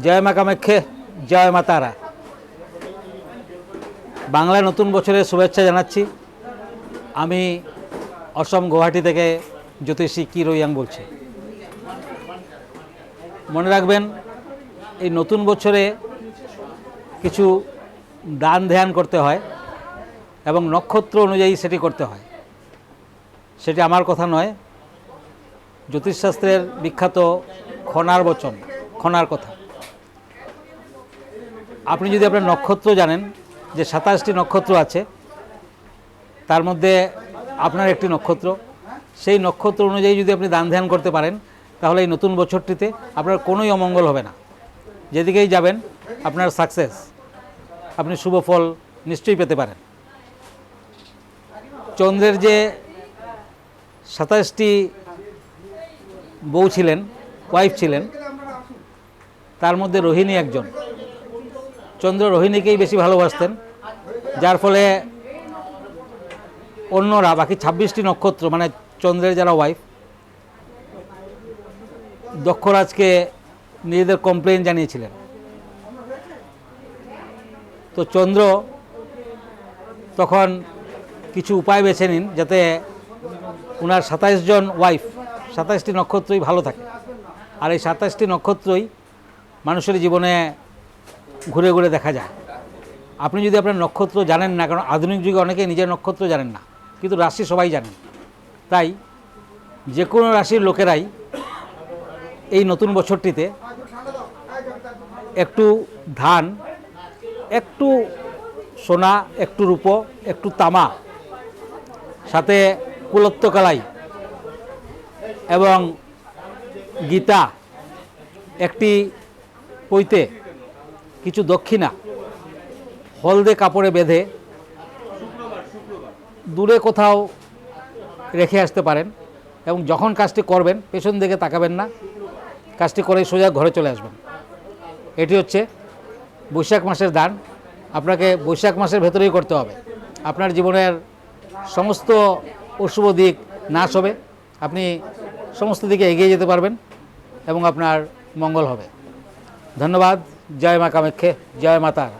জয় মা কামাখ্যে, জয় মা তারা। বাংলায় নতুন বছরের শুভেচ্ছা জানাচ্ছি। আমি অসম গুয়াহাটি থেকে জ্যোতিষী কি রোয়াং বলছি। মনে রাখবেন, এই নতুন বছরে কিছু দান ধ্যান করতে হয় এবং নক্ষত্র অনুযায়ী সেটি করতে হয়। সেটি আমার কথা নয়, জ্যোতিষশাস্ত্রের বিখ্যাত খনার বচন, খনার কথা। আপনি যদি আপনার নক্ষত্র জানেন যে 27টি নক্ষত্র আছে, তার মধ্যে আপনার একটি নক্ষত্র, সেই নক্ষত্র অনুযায়ী যদি আপনি দান ধ্যান করতে পারেন, তাহলে এই নতুন বছরটিতে আপনার কোনোই অমঙ্গল হবে না। যেদিকেই যাবেন আপনার সাকসেস, আপনি শুভ ফল নিশ্চয়ই পেতে পারেন। চন্দ্রের যে 27টি বউ ছিলেন, ওয়াইফ ছিলেন, তার মধ্যে রোহিণী একজন। চন্দ্র রোহিণীকেই বেশি ভালোবাসতেন, যার ফলে অন্যরা বাকি 26টি নক্ষত্র মানে চন্দ্রের যারা ওয়াইফ, দক্ষরাজকে নিজেদের কমপ্লেন জানিয়েছিলেন। তো চন্দ্র তখন কিছু উপায় বেছে নিন যাতে ওনার 27 জন ওয়াইফ, 27টি নক্ষত্রই ভালো থাকে। আর এই 27টি নক্ষত্রই মানুষের জীবনে ঘুরে ঘুরে দেখা যায়। আপনি যদি আপনার নক্ষত্র জানেন না, কারণ আধুনিক যুগে অনেকে নিজের নক্ষত্র জানেন না, কিন্তু রাশি সবাই জানেন। তাই যে কোনো রাশির লোকেরাই এই নতুন বছরটিতে একটু ধান, একটু সোনা, একটু রূপো, একটু তামা, সাথে কুলত্তকালাই এবং গীতা, একটি পৈতে, কিছু দক্ষিণা হলদে কাপড়ে বেঁধে দূরে কোথাও রেখে আসতে পারেন। এবং যখন কাজটি করবেন পেছন দিকে তাকাবেন না, কাজটি করে সোজা ঘরে চলে আসবেন। এটি হচ্ছে বৈশাখ মাসের দান। আপনাকে বৈশাখ মাসের ভেতরেই করতে হবে। আপনার জীবনের সমস্ত অশুভ দিক নাশ হবে, আপনি সমস্ত দিকে এগিয়ে যেতে পারবেন এবং আপনার মঙ্গল হবে। ধন্যবাদ। জয় মা কামাখ্যে, জয় মা তারা।